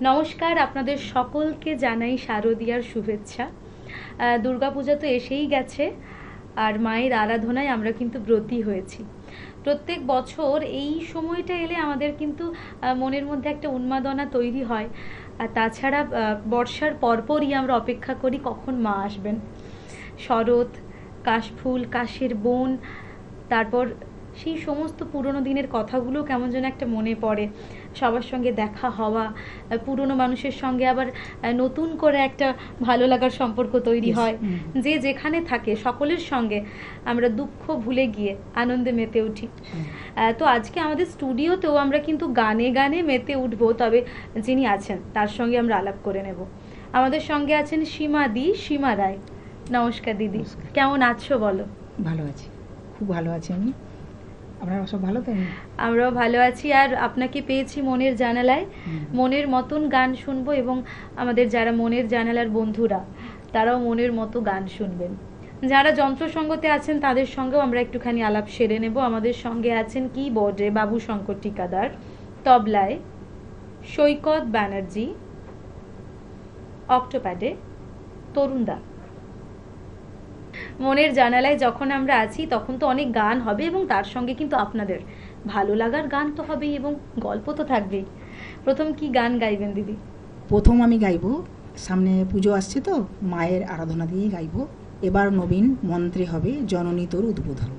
নমস্কার, আপনাদের সকলকে জানাই শারদীয়ার শুভেচ্ছা। দুর্গাপূজা তো এসেই গেছে, আর মায়ের আরাধনায় আমরা কিন্তু ব্রতী হয়েছি। প্রত্যেক বছর এই সময়টা এলে আমাদের কিন্তু মনের মধ্যে একটা উন্মাদনা তৈরি হয়। আর তাছাড়া বর্ষার পরপরই আমরা অপেক্ষা করি কখন মা আসবেন। শরৎ, কাশফুল, কাশের বন, তারপর সেই সমস্ত পুরনো দিনের কথাগুলো কেমন যেন একটা মনে পড়ে। সবার সঙ্গে দেখা হওয়া, পুরনো মানুষের সঙ্গে আবার নতুন করে একটা ভালো লাগার সম্পর্ক তৈরি হয়। যে যেখানে থাকে সকলের সঙ্গে আমরা দুঃখ ভুলে গিয়ে আনন্দে মেতে উঠি। তো আজকে আমাদের স্টুডিওতেও আমরা কিন্তু গানে গানে মেতে উঠবো, তবে যিনি আছেন তার সঙ্গে আমরা আলাপ করে নেব। আমাদের সঙ্গে আছেন সীমা রায়। নমস্কার দিদি, কেমন আছো বলো? ভালো আছি, খুব ভালো আছি আমি। আপনারা সব ভালো তো? আমরাও ভালো আছি। আর আপনাকে পেয়েছি মনের জানালায়। মনের মতন গান শুনবো, এবং আমাদের যারা মনের জানালার বন্ধুরা তারাও মনের মতো গান শুনবেন। যারা যন্ত্রসঙ্গতে আছেন তাদের সঙ্গেও আমরা একটুখানি আলাপ সেরে নেব। আমাদের সঙ্গে আছেন কিবোর্ডে বাবু শঙ্কর ঠিকাদার, তবলায় সৈকত ব্যানার্জি, অক্টোপ্যাডে তরুণদা। মনের জানালায় যখন আমরা আছি তখন তো অনেক গান হবে, এবং তার সঙ্গে কিন্তু আপনাদের ভালো লাগার গান তো হবেই, এবং গল্প তো থাকবেই। প্রথম কি গান গাইবেন দিদি? প্রথম আমি গাইবো, সামনে পুজো আসছে তো, মায়ের আরাধনা দিয়েই গাইবো। এবার নবীন মন্ত্রে হবে জননী তোর উদ্বোধন।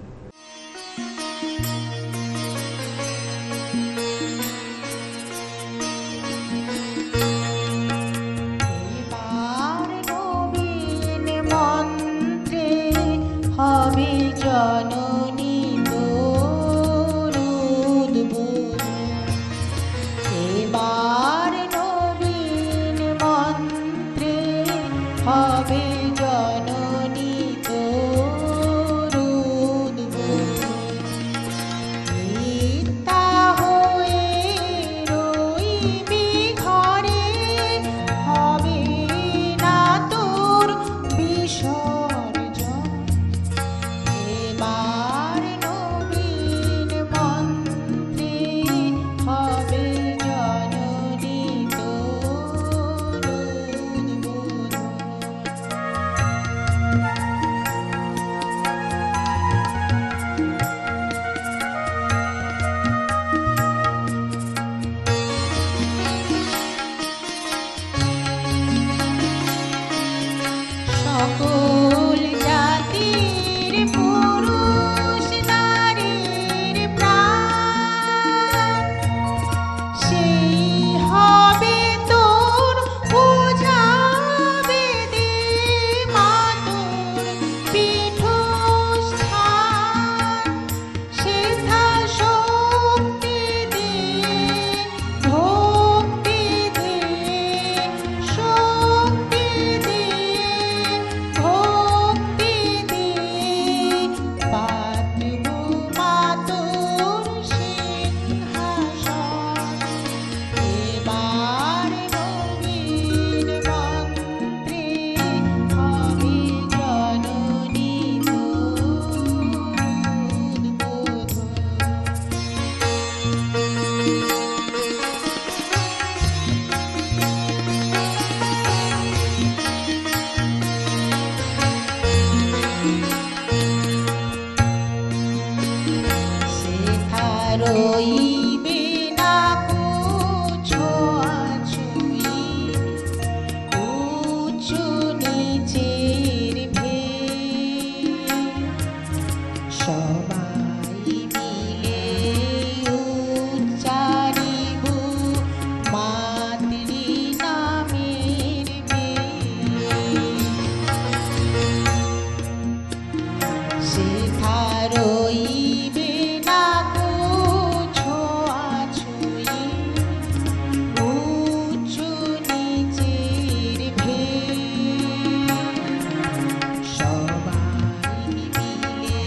হবে জননী তোর উদ্বোধন, এবার নবীন মন্ত্রে হবে জননী তোর উদ্বোধন। নিত্যা হয়ে রইবি ঘরে, হবে না তোর বিসর্জন। এবার নবীন মন্ত্রে হবে জননী তোর উদ্বোধন। সকল জাতির পুরুষ নারীর প্রাণ, সেই হবে তোর বুঝাবে দে মা তোর পীঠস্থান। সেথা শক্তি দে, ভক্তি দে, শক্তি দে, ভক্তি দে, পাতব মা তোর সিংহাসন। এবার নবীন মন্ত্রে হবে জননী তোর উদ্বোধন। সেথা রইবে না কো ছোঁয়াছুঁয়ি, উঁচু নিচের ভেদ। সবাই মিলে উচ্চারিব মাতৃ নামের বেদ। সেথা রইবে না কো ছোঁয়াছুঁয়ি, উঁচু নিচের ভেদ। সবাই মিলে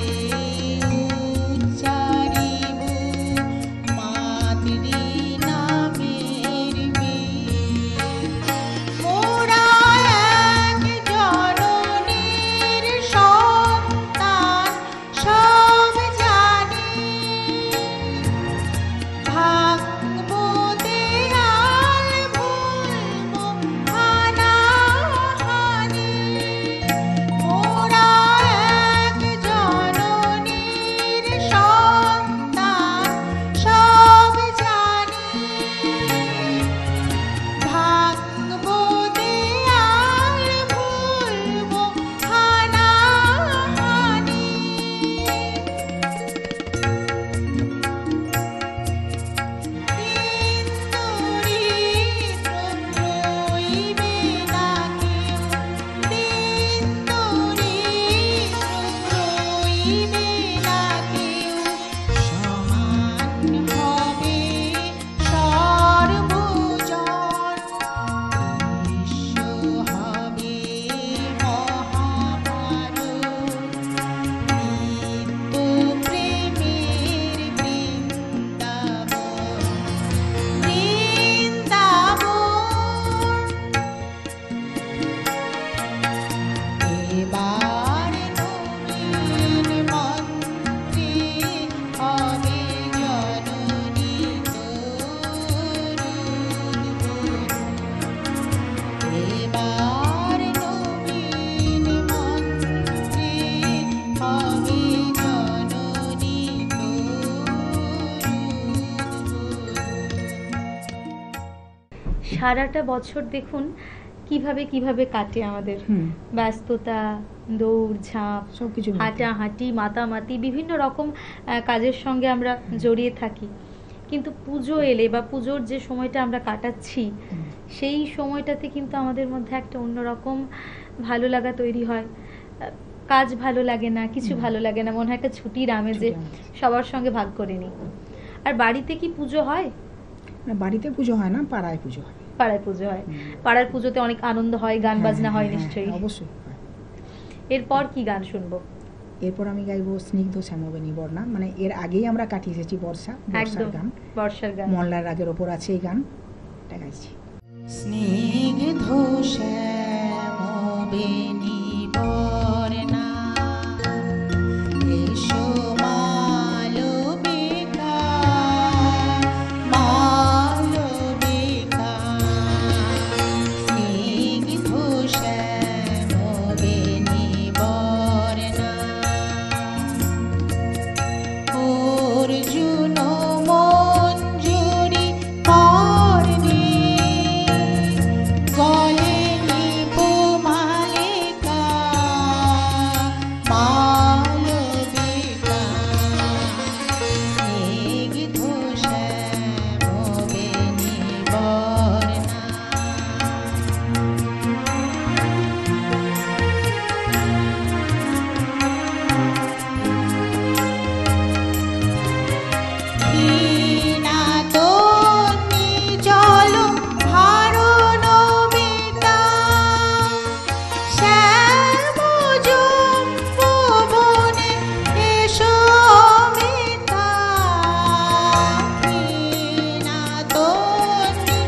সারাটা বছর দেখুন কিভাবে কিভাবে কাটে আমাদের, হুম ব্যস্ততা, দৌড় ঝাঁপ, সব কিছু হাঁটাহাঁটি, মাতামাতি, বিভিন্ন রকম কাজের সঙ্গে আমরা জড়িয়ে থাকি। কিন্তু পুজো এলে বা পুজোর যে সময়টা আমরা কাটাচ্ছি, সেই সময়টাতে কিন্তু আমাদের মধ্যে একটা অন্যরকম ভালো লাগা তৈরি হয়। কাজ ভালো লাগে না, কিছু ভালো লাগে না, মনে হয় একটা ছুটির আমেজে সবার সঙ্গে ভাগ করে নিই। আর বাড়িতে কি পুজো হয়? বাড়িতে পুজো হয় না, পাড়ায় পুজো হয়। পাড়ায় পুজো হয়। পাড়ার পুজোতে অনেক আনন্দ হয়, গান বাজনা হয় নিশ্চয়ই। অবশ্যই হয়। এরপর কি গান শুনবো? এরপর আমি গাইবো স্নিগ্ধ শ্যামবেণী বর্ণা, মানে এর আগেই আমরা কাটিয়ে এসেছি বর্ষার একদম গান। বর্ষার গান। মল্লার রাগের ওপর আছে এই গানটা গাইছি। স্নিগ্ধ শ্যামবেণী বর্ণা, এসো মালবিকা, মালবিকা। স্নিগ্ধ শ্যামবেণী বর্ণা, অর্জুন মঞ্জুরি কর্ণে, গলে নিব মালিকা, মালবিকা। স্নিগ্ধ শ্যামবেণী বর্ণা, দীনাতনি জল ভারণ বিতা, শ্যামযুম্বনে এসো অমিতা। দীনাতনি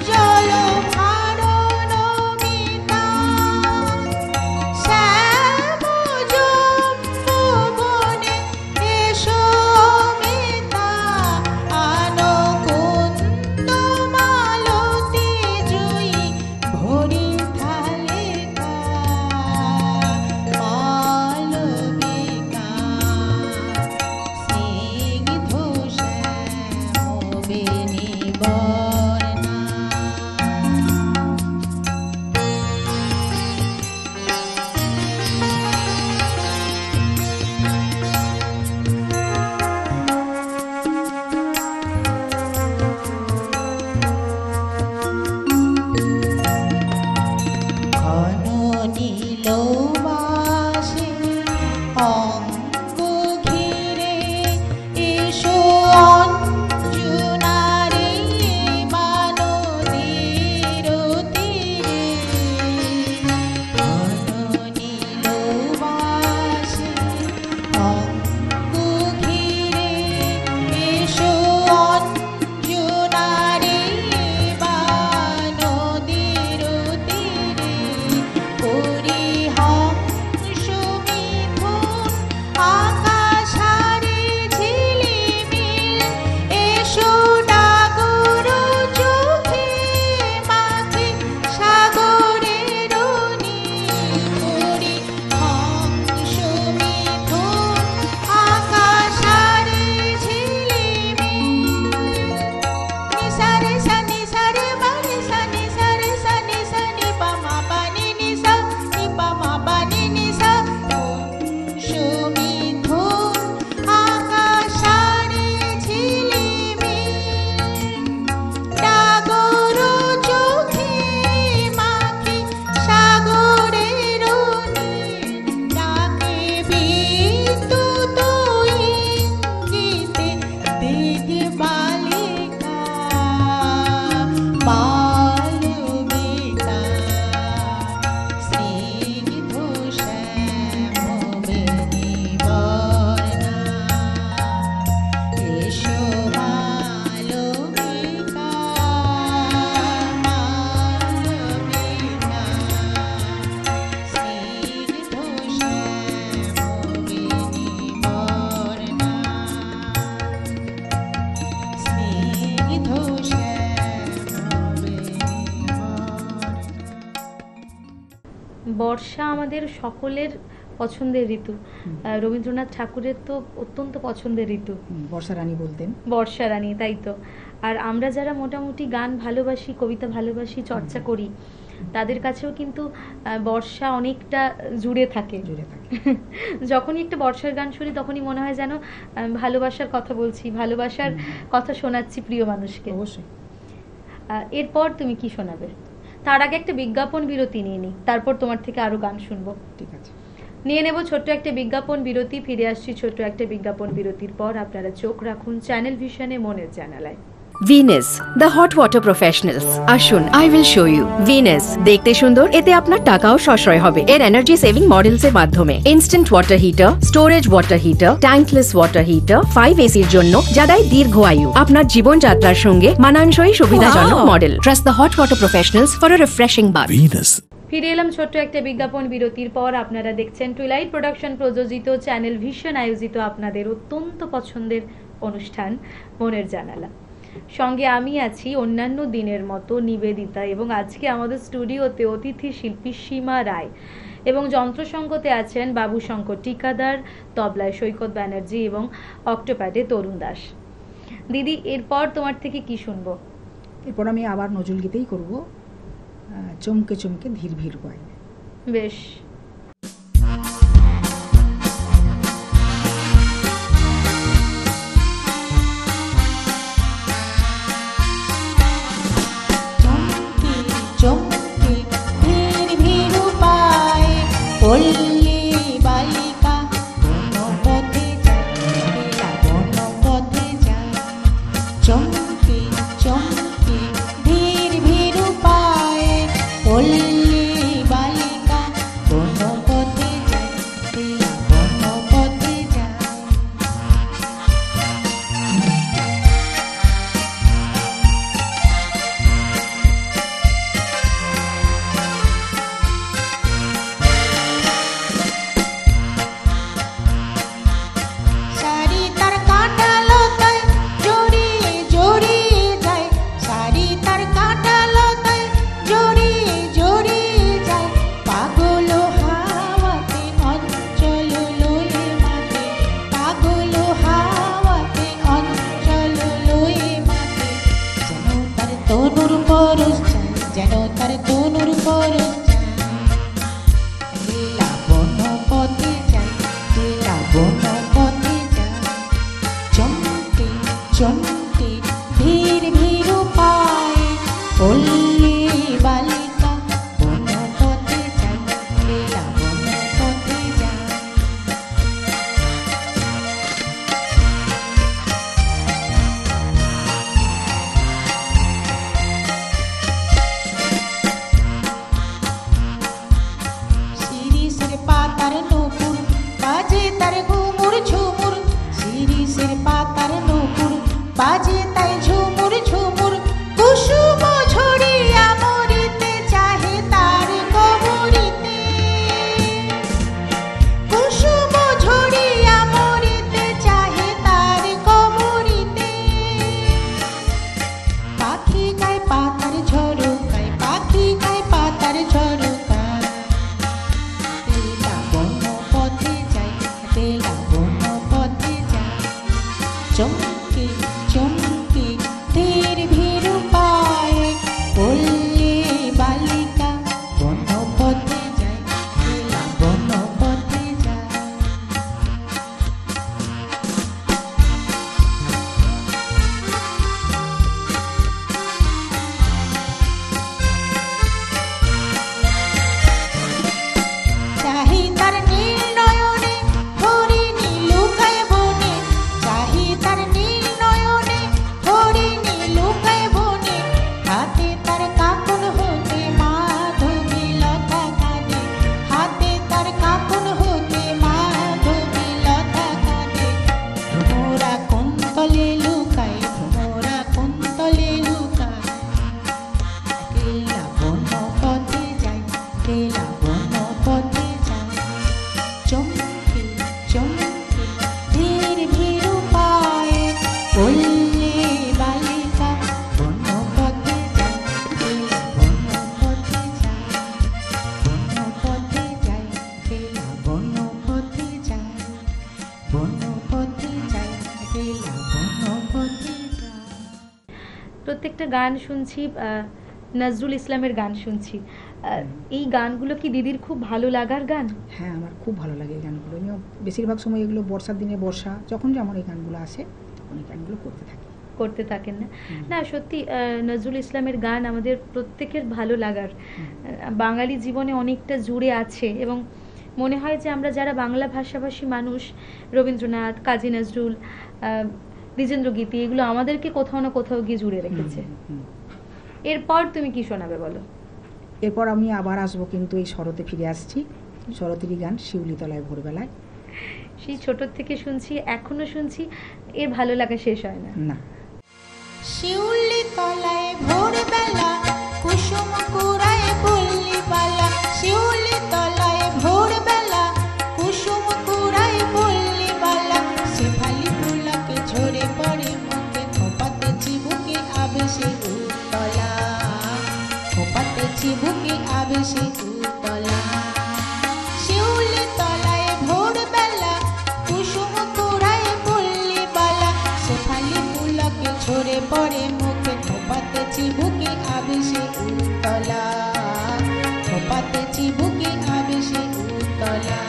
জল ভারণ বিতা, শ্যামযুম্বনে এসো অমিতা। আনকুন্দ মালতী জয়ী ভরি থালিকা, মালবিকা। স্নিগ্ধ শ্যামবেণী বর্ণা, ঘন নীল বাসে অঙ্গ ঘিরে এসো অঞ্জনারে, মানদীর তীরে। ঘন নীল বাসে অঙ্গ ঘিরে এসো অঞ্জনারে, মানদীর তীরে। পরিহংস মিথুন আকাশারে ঝিলিমিল, এসো নাগর চোখে মাঝে সাগরের নীল। পরিহংস মিথুন আকাশারে ঝিলিমিল, নিসারে সানি সারে বারে সানি সারে সানি সানি পামা পানি নিসা, নি পামা পানি নিসা। সুমিথুন আকাশারে ঝিলিমিল, নাগর চোখে মাখি সাগরের নীল। ডাকে বিদ্যুৎ ইঙ্গিতে দিদি বালিকা, মালবিকা। স্নিগ্ধ শ্যামবেণী বর্ণা, এসো মালবিকা, মালবিকা। স্নিগ্ধ শ্যামবেণী বর্ণা, স্নিগ্ধ শ্যামবেণী বর্ণা। বর্ষা আমাদের সকলের পছন্দের ঋতু। রবীন্দ্রনাথ ঠাকুরের তো অত্যন্ত পছন্দের ঋতু বর্ষা রানী বলতেন। বর্ষা রানী, তাই তো। আর আমরা যারা মোটামুটি গান ভালোবাসি, কবিতা ভালোবাসি, চর্চা করি, তাদের কাছেও কিন্তু বর্ষা অনেকটা জুড়ে থাকে। যখনই একটা বর্ষার গান শুনি তখনই মনে হয় যেন ভালোবাসার কথা বলছি, ভালোবাসার কথা শোনাচ্ছি প্রিয় মানুষকে। অবশ্যই। এরপর তুমি কি শোনাবে? তার আগে একটা বিজ্ঞাপন বিরতি নিয়ে নিই, তারপর তোমার থেকে আরো গান শুনবো। ঠিক আছে, নিয়ে নেব ছোট্ট একটা বিজ্ঞাপন বিরতি। ফিরে আসছি ছোট্ট একটা বিজ্ঞাপন বিরতির পর। আপনারা চোখ রাখুন চ্যানেল ভিশনে, মনের জানালায়। Venus the hot water professionals. আসুন, I will show you. Venus দেখতে সুন্দর, এতে আপনার টাকাও সাশ্রয় হবে। এর এনার্জি সেভিং মডেলস এর মাধ্যমে instant water heater, storage water heater, tankless water heater, 5 এসির জন্য যা দেয় দীর্ঘ আয়ু। আপনার জীবনযাত্রার সঙ্গে মানানসই সুবিধাজনক model. Trust the hot water professionals for a refreshing bath. Venus. ফিরে এলাম ছোট্ট একটা বিজ্ঞাপন বিরতির পর। আপনারা দেখছেন টুইলাইট প্রোডাকশন প্রযোজিত, চ্যানেল ভিশন আয়োজিত আপনাদের অত্যন্ত পছন্দের অনুষ্ঠান মনের জানালা। সঙ্গে আমি আছি অন্যান্য দিনের মতো নিবেদিতা, এবং আজকে আমাদের স্টুডিওতে অতিথি শিল্পী সীমা রায়, এবং যন্ত্রসঙ্গতে আছেন বাবু শঙ্কর টিকাদার, তবলায় সৈকত ব্যানার্জি এবং অক্টোপ্যাডে তরুণ দাস। দিদি, এরপর তোমার থেকে কি শুনবো? এরপর আমি আবার নজরুল গীতেই করব, চমকে চমকে ধীর ধীর পাই। বেশ। চমকে ধীর ধীর পায় পল্লী বালিকা বনপথে যায়, বনপথে যায়। চমকে চমকে ধীর ধীর পায় পল্লী বালিকা বনপথে যায়, বনপথে যায়। শাড়ি তার কাঁটা লতায় জড়িয়ে জড়িয়ে যায়, শাড়ি তার কাঁটা লতায় জড়িয়ে জড়িয়ে যায়। পাগল হাওয়াতে অঞ্চল লয়ে মাতে, পাগল হাওয়াতে অঞ্চল লয়ে মাতে। যেন তার তনুর পরশ যায়, যেন তার তনুর পরশ যায়। লীলা বনপথে যায়, লীলা বনপথে যায়। চমকে চমকে ধীর ধীর পায় পল্লী বালিকা বনপথে যায়, লীলা বনপথে যায়। শিরিষের পাতার নূপুর বাজে তার ঘুমুর ঝুমুর, শিরিষের পাতার নূপুর বাজে তাই ঝুমুর ঝুমুর। কুসুম ঝরিয়া মরিতে চাহে তার কবরিতে, কুসুম ঝরিয়া মরিতে চাহে তার কবরিতে। পাখি গায় পাতার ঝরকায়, পাখি গায় পাতার ঝরকায়। তেলা বনপথে যায়, তেলা বনপথে যায়। চমকে চমকে প্রত্যেকটা গান শুনছি নজরুল ইসলামের গান শুনছি। এই গানগুলো কি দিদির খুব ভালো লাগার গান? হ্যাঁ, আমার খুব ভালো লাগে এই গানগুলো। আমিও বেশিরভাগ সময় এগুলো বর্ষার দিনে, বর্ষা যখন যেমন এই গানগুলো আসে তখন এই গানগুলো করতে থাকি। না না, সত্যি নজরুল ইসলামের গান আমাদের প্রত্যেকের ভালো লাগার, বাঙালি জীবনে অনেকটা জুড়ে আছে। এবং মনে হয় যে আমরা যারা বাংলা ভাষাভাষী মানুষ, রবীন্দ্রনাথ, কাজী নজরুল, দ্বিজেন্দ্র গীতি, এগুলো আমাদেরকে কোথাও না কোথাও গিয়ে জুড়ে রেখেছে। এরপর তুমি কি শোনাবে বলো? এরপর আমি আবার আসবো, কিন্তু এই শরতে ফিরে আসছি। শরতেরই গান, শিউলিতলায় ভোরবেলায়। সেই ছোট থেকে শুনছি, এখনো শুনছি, এর ভালো লাগা শেষ হয় না। না। শিউলি তলায় ভোরবেলা, কুসুম কুড়ায় পল্লী বালা। শিউলি তলায় ভোরবেলা, কুসুম কুড়ায় পল্লী বালা। শেফালি ফুলকে ঝরে পড়ে মুখে, খোপাতে চিবুকে আবেশে উতলা। খোপাতে চিবুকে আবেশে উতলা। শিউলি তলায় ভোরবেলা, কুসুম কুড়ায় পল্লী বালা। শেফালি ফুলকে ঝরে পড়ে মুখে, খোপাতে চিবুকে আবেশে উতলা। খোপাতে চিবুকে আবেশে উতলা।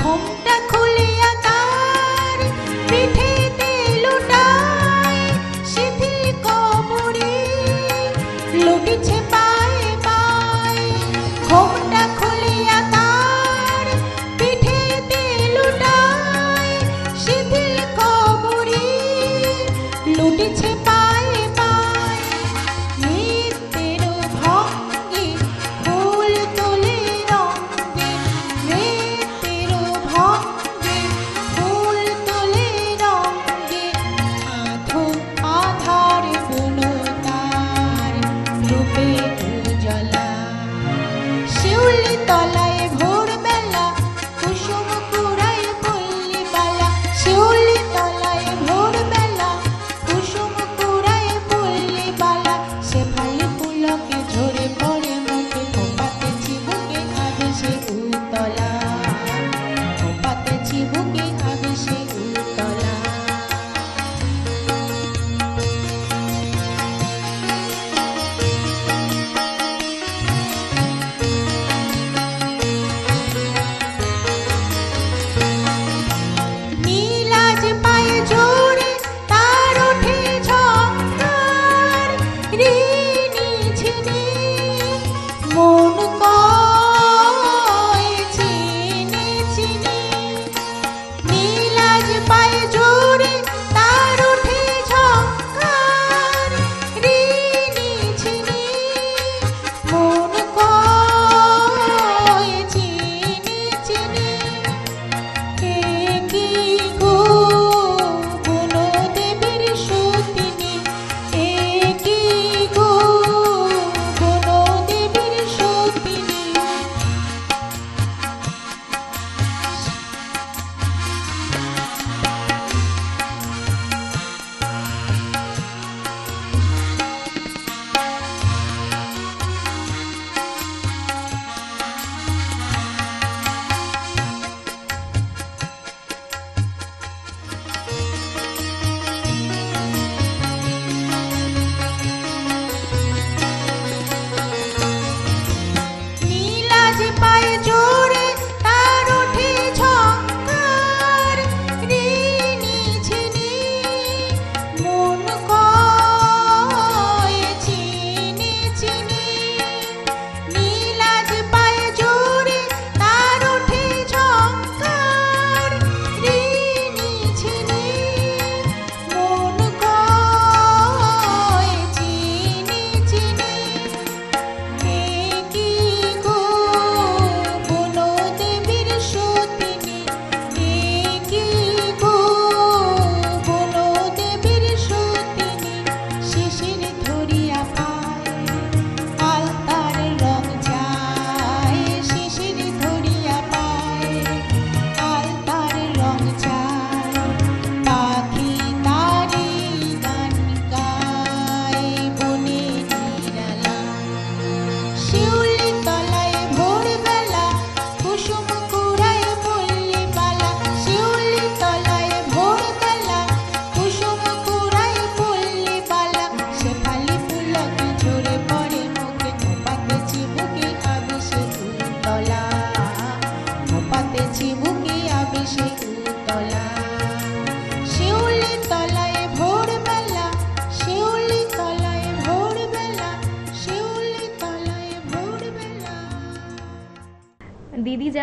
ঘোমটা খুলিয়া তার পিঠেতে লুটায়, শিথিল কবরে লুটিছে পায়ে পায়ে। ঘোমটা খুলিয়া তার পিঠেতে লুটায়,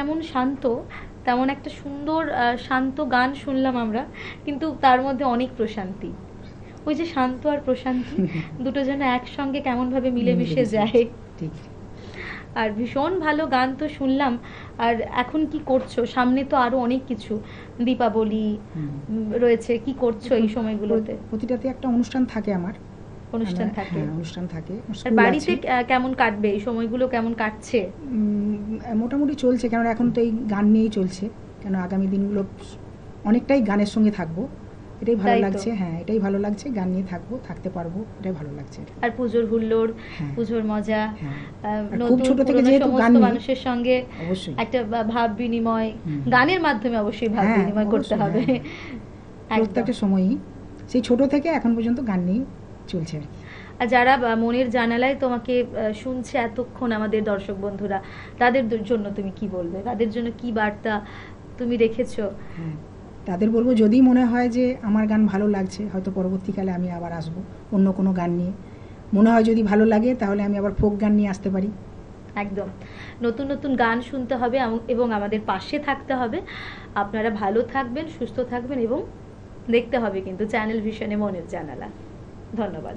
যেমন শান্ত, তেমন একটা সুন্দর শান্ত গান শুনলাম আমরা, কিন্তু তার মধ্যে অনেক প্রশান্তি। ওই যে শান্ত আর প্রশান্তি দুটো যেন একসঙ্গে কেমনভাবে মিলেমিশে যায়। ঠিক। আর ভীষণ ভালো গান তো শুনলাম। আর এখন কি করছো? সামনে তো আরো অনেক কিছু, দীপাবলি রয়েছে, কি করছো এই সময়গুলোতে? প্রতিটাতে একটা অনুষ্ঠান থাকে আমার। অনুষ্ঠান থাকে? হ্যাঁ, অনুষ্ঠান থাকে। আর স্কুল বাড়িতে আছে। কেমন কাটবে এই সময়গুলো, কেমন কাটছে? মোটামুটি চলছে, কারণ এখন তো এই গান নিয়েই চলছে, কেন আগামী দিনগুলো অনেকটাই গানের সঙ্গে থাকবো, এটাই ভালো তাই তো। লাগছে। হ্যাঁ, এটাই ভালো লাগছে, গান নিয়ে থাকবো, থাকতে পারবো, এটাই ভালো লাগছে। আর পুজোর হুল্লোড়, হ্যাঁ। পুজোর মজা, হ্যাঁ। আর খুব নতুন ছোট থেকে পুরনো যেহেতু গান সমস্ত নিই, মানুষের সঙ্গে অবশ্যই। একটা ভাব বিনিময়, হুম। গানের মাধ্যমে অবশ্যই ভাব হ্যাঁ, বিনিময় করতে অবশ্যই, হবে। হ্যাঁ। একদম। প্রত্যেকটা সময়ই সেই ছোট থেকে এখন পর্যন্ত গান নিয়ে চলছে আর কি। আর যারা মনের জানালায় তোমাকে শুনছে এতক্ষণ, আমাদের দর্শক বন্ধুরা, তাদের জন্য তুমি কি বলবে? তাদের জন্য কি বার্তা তুমি রেখেছো? হ্যাঁ, তাদের বলবো, যদি মনে হয় যে আমার গান ভালো লাগছে, হয়তো পরবর্তীকালে আমি আবার আসবো অন্য কোনো গান নিয়ে। মনে হয় যদি ভালো লাগে, তাহলে আমি আবার ফোক গান নিয়ে আসতে পারি। একদম, নতুন নতুন গান শুনতে হবে এবং আমাদের পাশে থাকতে হবে। আপনারা ভালো থাকবেন, সুস্থ থাকবেন এবং দেখতে হবে কিন্তু চ্যানেল ভিশনে মনের জানালা। ধন্যবাদ।